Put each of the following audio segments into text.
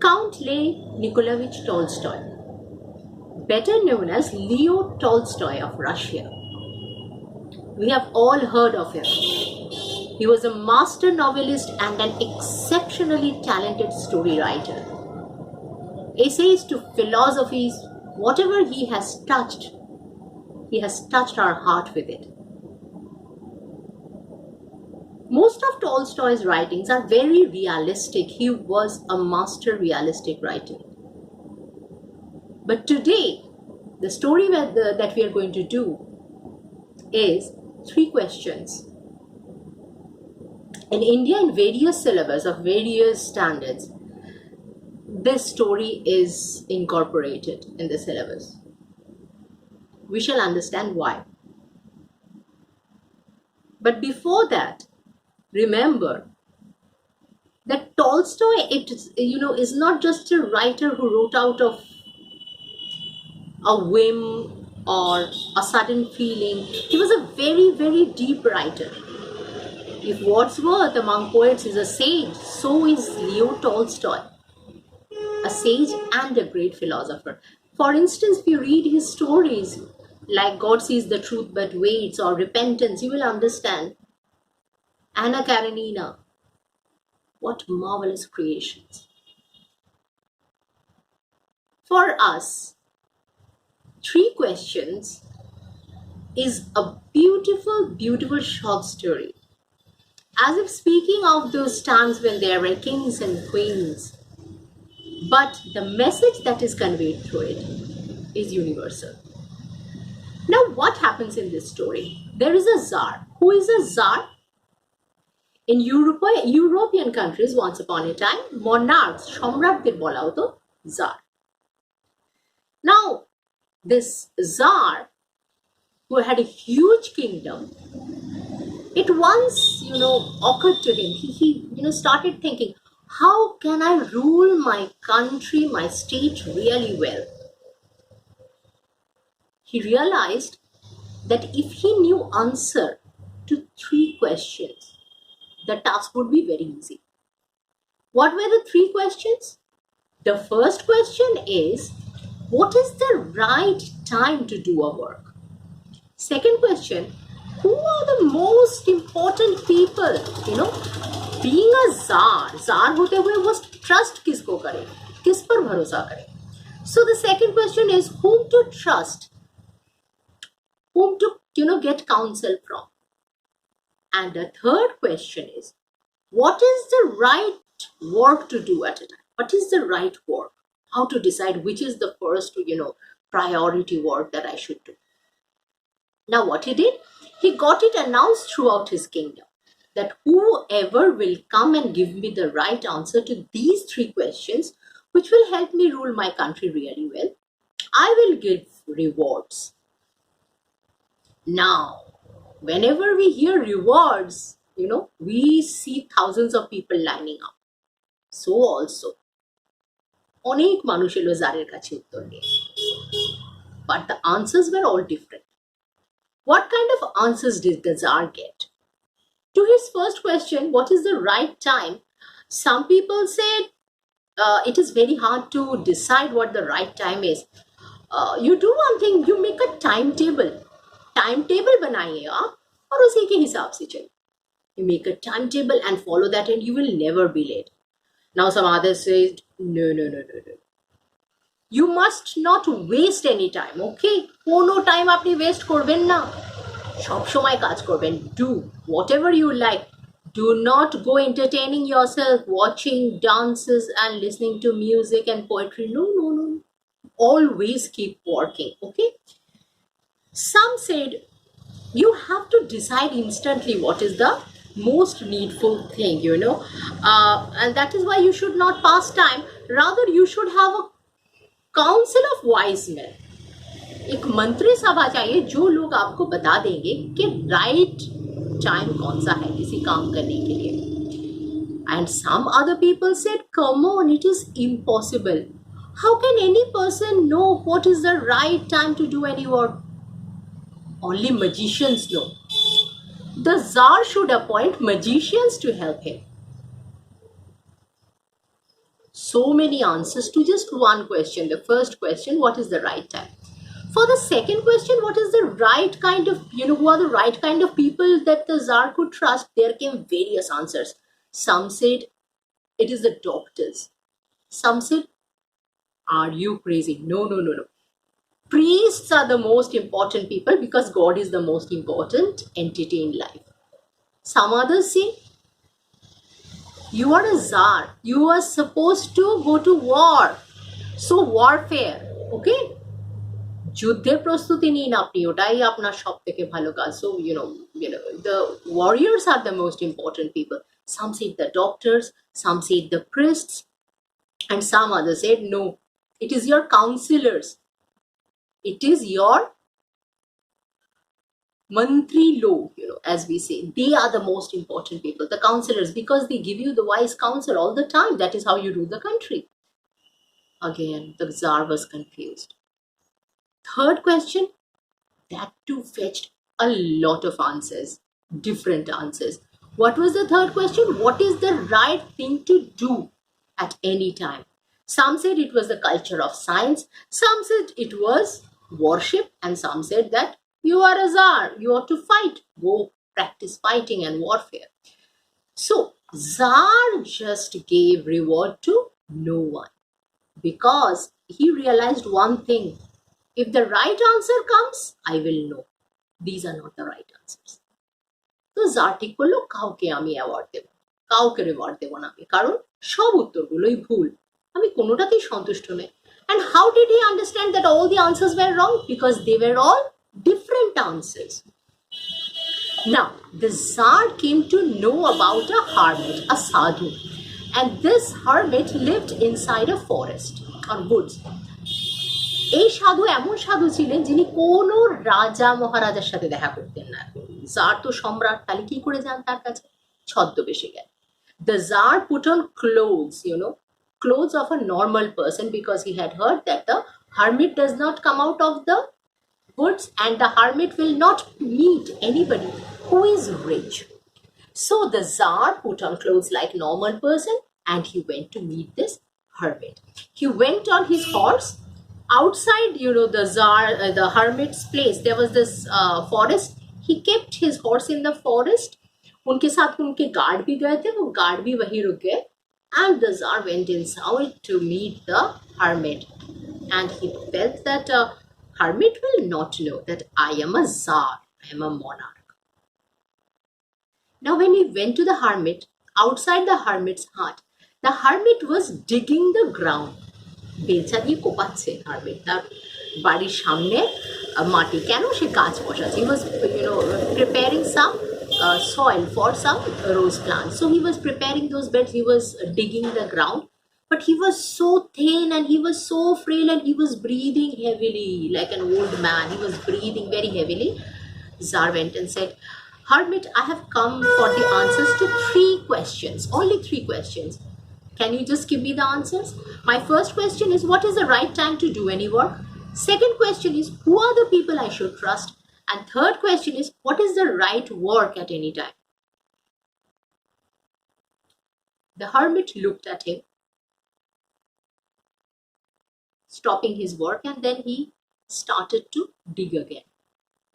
Count Lev Nikolaevich Tolstoy, better known as Leo Tolstoy of Russia. We have all heard of him. He was a master novelist and an exceptionally talented story writer. Essays to philosophies, whatever he has touched our heart with it. Most of Tolstoy's writings are very realistic. He was a master realistic writer. But today, the story that we are going to do is 3 questions. In India, in various syllabus of various standards, this story is incorporated in the syllabus. We shall understand why. But before that, remember that Tolstoy, is not just a writer who wrote out of a whim or a sudden feeling. He was a very, very deep writer. If Wordsworth among poets is a sage, so is Leo Tolstoy, a sage and a great philosopher. For instance, if you read his stories like God Sees the Truth But Waits or Repentance, you will understand Anna Karenina. What marvelous creations. For us, 3 questions is a beautiful, beautiful short story. As if speaking of those times when there were kings and queens. But the message that is conveyed through it is universal. Now, what happens in this story? There is a Tsar. Who is a Tsar? In European countries, once upon a time, monarchs, সম্রাটদের বলা হতো Tsar. Now, this Tsar, who had a huge kingdom, it once, occurred to him. He started thinking, how can I rule my country, my state really well? He realized that if he knew answer to 3 questions, the task would be very easy. What were the 3 questions? The first question is, what is the right time to do a work? Second question, who are the most important people? Being a Tsar hote hue was trust kisko kare, kis par bharosa kare. So the second question is whom to trust, whom to get counsel from. And the third question is, what is the right work to do at a time? What is the right work? How to decide which is the first, priority work that I should do. Now what he did, he got it announced throughout his kingdom that whoever will come and give me the right answer to these 3 questions, which will help me rule my country really well, I will give rewards. Now, whenever we hear rewards, we see thousands of people lining up. So also, অনেক মানুষ এলো জারের কাছে উত্তর নিয়ে। But the answers were all different. What kind of answers did the Tsar get? To his first question, what is the right time? Some people said it is very hard to decide what the right time is. You do one thing, you make a timetable. Timetable बनाइए आप और उसी के हिसाब से चलिए. You make a timetable and follow that and you will never be late. Now some others say, no. You must not waste any time, okay? কোনো time আপনি waste করবেন না. সব সময় কাজ করবেন. Do whatever you like. Do not go entertaining yourself, watching dances and listening to music and poetry. No. Always keep working, okay? Some said you have to decide instantly what is the most needful thing, and that is why you should not pass time. Rather, you should have a council of wise men. एक मंत्री सभा चाहिए जो लोग आपको बता देंगे कि राइट टाइम कौन सा है किसी काम करने के लिए. And some other people said, come on, it is impossible. How can any person know what is the right time to do any work? Only magicians know. The Tsar should appoint magicians to help him. So many answers to just one question. The first question, what is the right time? For the second question, what is the right kind of, who are the right kind of people that the Tsar could trust? There came various answers. Some said it is the doctors. Some said, are you crazy? No, no, no, no. Priests are the most important people because God is the most important entity in life. Some others say, you are a Tsar. You are supposed to go to war. So warfare, okay? যুদ্ধের প্রস্তুতি নিন আপনি, ওটাই আপনার সব থেকে ভালো কাজ. So the warriors are the most important people. Some said the doctors, some said the priests, and some others said no, it is your counselors, it is your mantri lo, as we say, they are the most important people, the counselors, because they give you the wise counsel all the time. That is how you rule the country. Again, the Tsar was confused. Third question, that too fetched a lot of answers, different answers. What was the third question? What is the right thing to do at any time? Some said it was the culture of science, some said it was worship, and some said that you are a Tsar, you ought to fight, go practice fighting and warfare. So Tsar just gave reward to no one because he realized one thing: if the right answer comes, I will know these are not the right answers. তো যা ঠিক করলো, কাউকে আমি award দেব, কাউকে reward দেব না আমি, কারণ সব উত্তরগুলোই ভুল, আমি কোনোটাতেই সন্তুষ্ট নই. And how did he understand that all the answers were wrong? Because they were all different answers. Now, the Tsar came to know about a hermit, a sadhu, and this hermit lived inside a forest or woods. এই সাধু এমন সাধু ছিলেন যিনি কোনো রাজা মহারাজার সাথে দেখা করতেন না। জার তো সম্রাট, তাহলে কি করে যান তার কাছে? ছদ্মবেশে গেল। The Tsar put on clothes, clothes of a normal person, because he had heard that the hermit does not come out of the woods and the hermit will not meet anybody who is rich. So the Tsar put on clothes like normal person and he went to meet this hermit. He went on his horse. Outside, the Tsar, the hermit's place, there was this forest. He kept his horse in the forest. उनके साथ उनके guard भी गए थे, वो guard भी वहीं रुक गए. And the Tsar went inside to meet the hermit. And he felt that hermit will not know that I am a Tsar, I am a monarch. Now when he went to the hermit, outside the hermit's hut, the hermit was digging the ground. বেলচা দিয়ে কোপাচ্ছে hermit তার বাড়ির সামনে মাটি, কেন? সে গাছ বসাচ্ছে. He was preparing some soil for some rose plants. So he was preparing those beds, he was digging the ground, but he was so thin and he was so frail and he was breathing heavily like an old man. He was breathing very heavily. Tsar went and said, hermit, I have come for the answers to 3 questions, only 3 questions. Can you just give me the answers? My first question is, what is the right time to do any work? Second question is, who are the people I should trust? And third question is, what is the right work at any time? The hermit looked at him, stopping his work, and then he started to dig again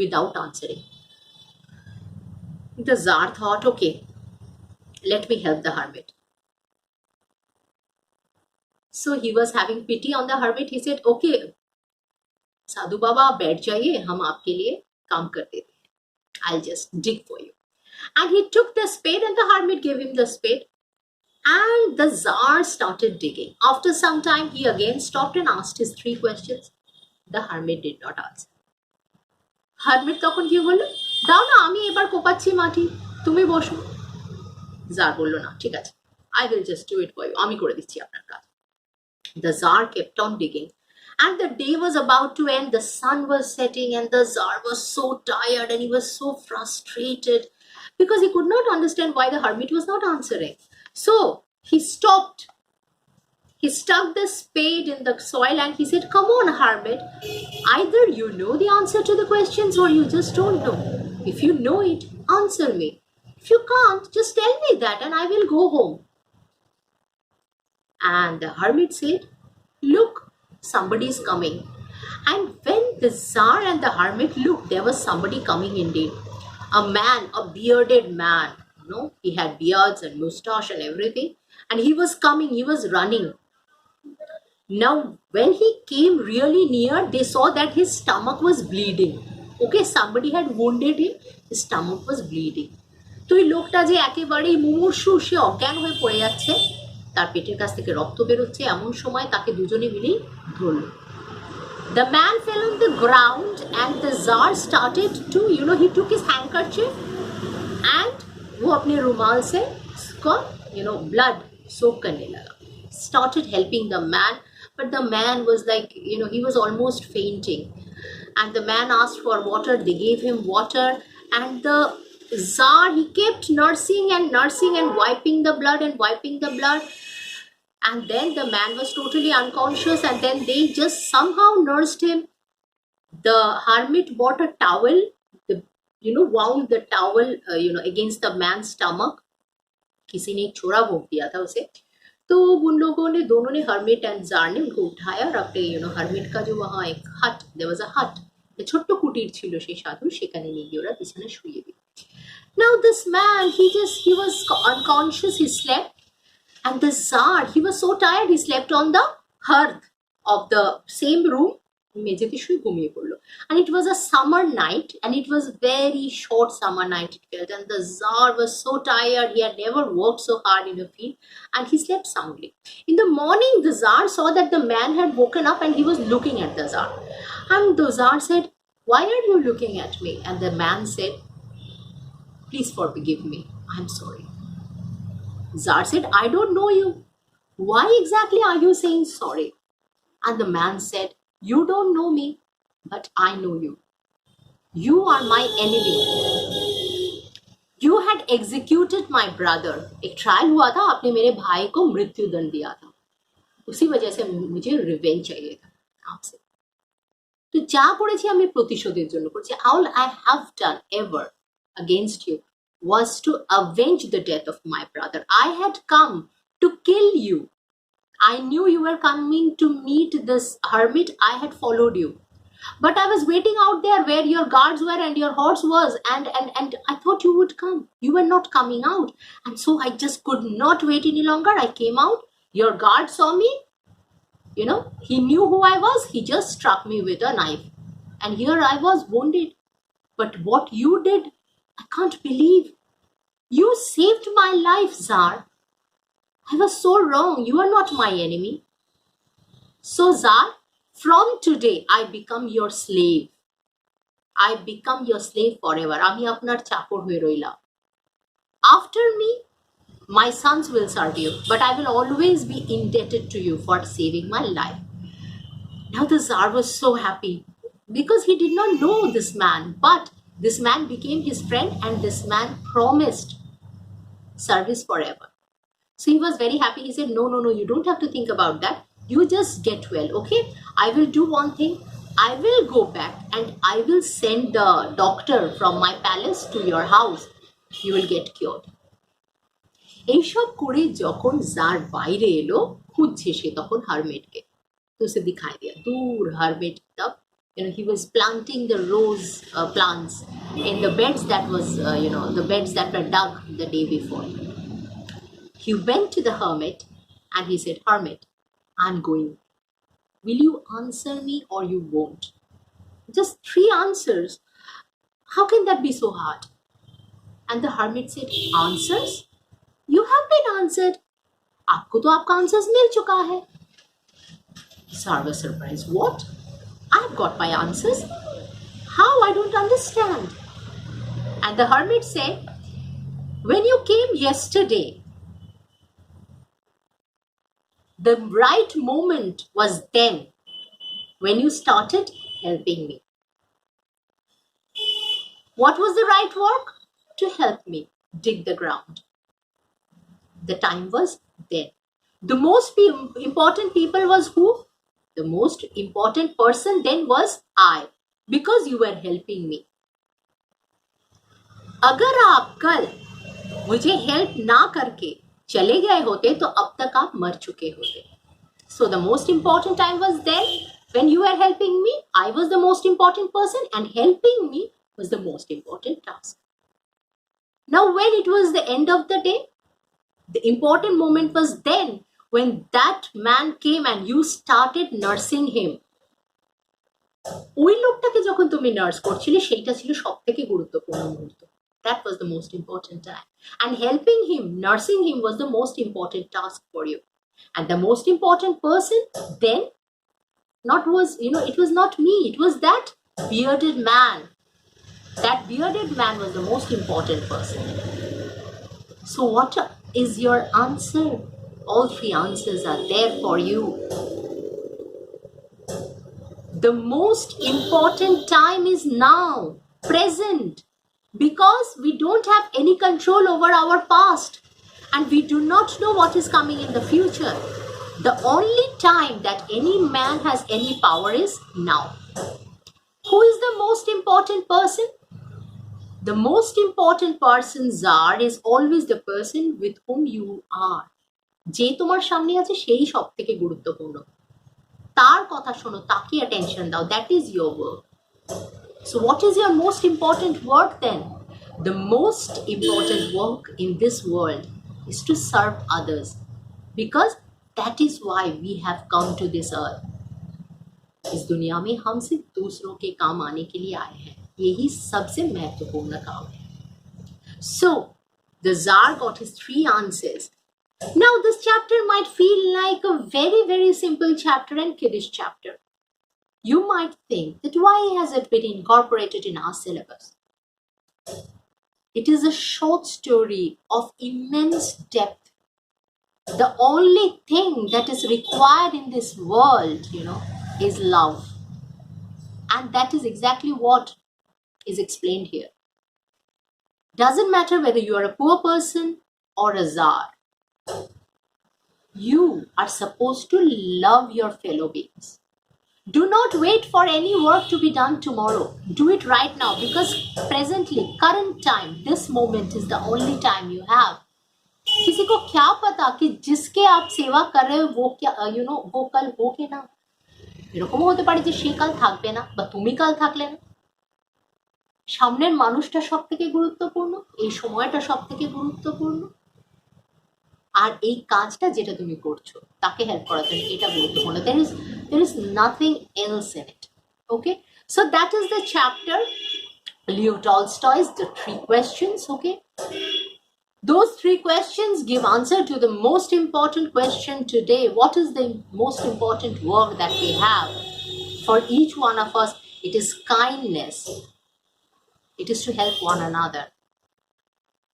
without answering. The Tsar thought, okay, let me help the hermit. So he was having pity on the hermit. He said, okay, Sadhu Baba, बैठ जाइए, हम आपके लिए काम कर देते हैं. I'll just dig for you. And he took the spade and the hermit gave him the spade. And the Tsar started digging. After some time, he again stopped and asked his 3 questions. The hermit did not answer. Hermit তখন কি বলল? দাও না, আমি এবার কোপাচ্ছি মাটি, তুমি বসো. Tsar বলল না, ঠিক আছে, I will just do it for you, আমি করে দিচ্ছি আপনার কাজ. The Tsar kept on digging, and the day was about to end. The sun was setting, and the Tsar was so tired and he was so frustrated because he could not understand why the hermit was not answering. So he stopped. He stuck the spade in the soil and he said, come on, hermit. Either you know the answer to the questions or you just don't know. If you know it, answer me. If you can't, just tell me that and I will go home. And the hermit said, "Look, somebody is coming." And when the Tsar and the hermit looked, there was somebody coming indeed. A man, a bearded man. He had beards and moustache and everything. And he was coming, he was running. Now, when he came really near, they saw that his stomach was bleeding. Okay, somebody had wounded him, his stomach was bleeding. তো এই লোকটা যে একেবারেই মুমূর্ষু, সে অজ্ঞান হয়ে পড়ে যাচ্ছে, তার পেটের কাছ থেকে রক্ত বেরোচ্ছে, এমন সময় তাকে দুজনে মিলেই ধরল। The man fell on the ground and the Tsar started to, he took his handkerchief and वो अपने रुमाल से उसका, blood soak करने लगा. Started helping the man, but the man was like, he was almost fainting. And the man asked for water, they gave him water, and the Tsar, he kept nursing and wiping the blood and wiping the blood. And then the man was totally unconscious, and then they just somehow nursed him. The hermit bought a towel, wound the towel, against the man's stomach. किसी ने एक छोरा भोंक दिया था उसे, तो उन लोगों ने, दोनों ने, hermit and Tsar ने उनको उठाया और अपने hermit का जो वहाँ एक hut, there was a hut, ছোট্ট কুটির ছিল সেই সাধু, সেখানে নিয়ে গিয়ে ওরা বিছানা শুইয়ে দিল। Now this man, he was unconscious, he slept. And the Tsar, he was so tired, he slept on the hearth of the same room. মেঝেতে শুয়ে ঘুমিয়ে পড়লো। And it was a summer night, and it was very short summer night it felt, and the Tsar was so tired, he had never worked so hard in a field, and he slept soundly. In the morning, the Tsar saw that the man had woken up and he was looking at the Tsar. And the Tsar said, "Why are you looking at me?" And the man said, "Please forgive me, I'm sorry." Tsar said, "I don't know you. Why exactly are you saying sorry?" And the man said, "You don't know me, but I know you. You are my enemy. You had executed my brother. एक trial हुआ था, आपने मेरे भाई को मृत्युदंड दिया था, उसी वजह से मुझे रिवेंज चाहिए था आपसे। तो যা করেছি আমি প্রতিশোধের জন্য করেছি। All I have done ever against you was to avenge the death of my brother. I had come to kill you. I knew you were coming to meet this hermit. I had followed you. But I was waiting out there where your guards were and your horse was, and I thought you would come. You were not coming out. And so I just could not wait any longer. I came out. Your guard saw me. He knew who I was. He just struck me with a knife. And here I was wounded. But what you did, I can't believe. You saved my life, Tsar. I was so wrong. You are not my enemy. So, Tsar, from today, I become your slave. I become your slave forever. আমি আপনার চাকর হয়ে রইলাম. After me, my sons will serve you, but I will always be indebted to you for saving my life. Now the Tsar was so happy because he did not know this man, but this man became his friend, and this man promised service forever. So he was very happy. He said, no, you don't have to think about that. You just get well, okay? I will do one thing. I will go back and I will send the doctor from my palace to your house. You will get cured. এইসব করে যখন jar বাইরে এলো, খুঁজছে সে তখন হারমেটকে। তো উसे दिखाई दिया दूर hermit तब he was planting the rose plants in the beds that was the beds that were dug the day before. He went to the hermit and he said, "Hermit, I'm going. Will you answer me or you won't?" Just 3 answers. How can that be so hard? And the hermit said, "Answers? You have been answered. आपको तो आपका answers मिल चुका है." Tsar was surprised. What? I've got my answers. How? I don't understand. And the hermit said, when you came yesterday, the right moment was then, when you started helping me. What was the right work? To help me dig the ground. The time was then. The most important people was who? The most important person then was I, because you were helping me. अगर आप कल मुझे help ना करके चले गए होते तो अब तक आप मर चुके होते. So the most important time was then when you were helping me. I was the most important person and helping me was the most important task. Now when it was the end of the day, the important moment was then when that man came and you started nursing him. ওই লোকটাকে যখন তুমি nurse করছিলে সেইটা ছিল সবথেকে গুরুত্বপূর্ণ মুহূর্ত. That was the most important time. And helping him, nursing him was the most important task for you. And the most important person then it was not me, it was that bearded man. That bearded man was the most important person. So what is your answer? All three answers are there for you. The most important time is now, present, because we don't have any control over our past and we do not know what is coming in the future. The only time that any man has any power is now. Who is the most important person? The most important person, Zar, is always the person with whom you are. যে তোমার সামনে আছে সেই সব থেকে গুরুত্বপূর্ণ. তার কথা শোনো, তাকে attention দাও. That is your work. So what is your most important work then? The most important work in this world is to serve others, because that is why we have come to this earth. इस दुनिया में हम सिर्फ दूसरों के काम आने के लिए आए हैं. यही सबसे महत्वपूर्ण काम है. So the Tsar got his 3 answers. Now this chapter might feel like a very, very simple chapter and kiddish chapter. You might think that why has it been incorporated in our syllabus? It is a short story of immense depth. The only thing that is required in this world, is love. And that is exactly what is explained here. Doesn't matter whether you are a poor person or a Tsar. You are supposed to love your fellow beings. Do not wait for any work to be done tomorrow. Do it right now, because presently, current time, this moment is the only time you have. किसी को क्या पता कि जिसके आप सेवा कर रहे हो वो क्या वो कल हो के না, এরকমও হতে পারে যে সে কাল থাকবে না বা তুমি কাল থাকলে না. সামনের মানুষটা সবথেকে গুরুত্বপূর্ণ, এই সময়টা সবথেকে গুরুত্বপূর্ণ, আর এই কাজটা যেটা তুমি করছো তাকে হেল্প করার জন্য এটা গুরুত্বপূর্ণ. there is nothing else in it. Okay, so that is the chapter, Leo Tolstoy's The 3 Questions. Okay, those 3 questions give answer to the most important question today. What is the most important work that we have for each one of us? It is kindness. It is to help one another,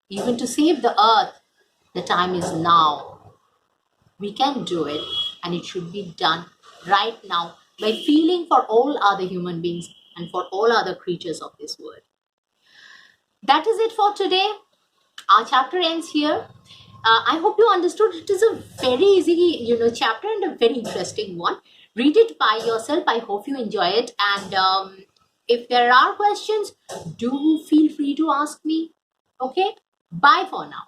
even to save the earth. The time is now. We can do it, and it should be done right now by feeling for all other human beings and for all other creatures of this world. That is it for today. Our chapter ends here. I hope you understood. It is a very easy, chapter and a very interesting one. Read it by yourself. I hope you enjoy it. And if there are questions, do feel free to ask me. Okay? Bye for now.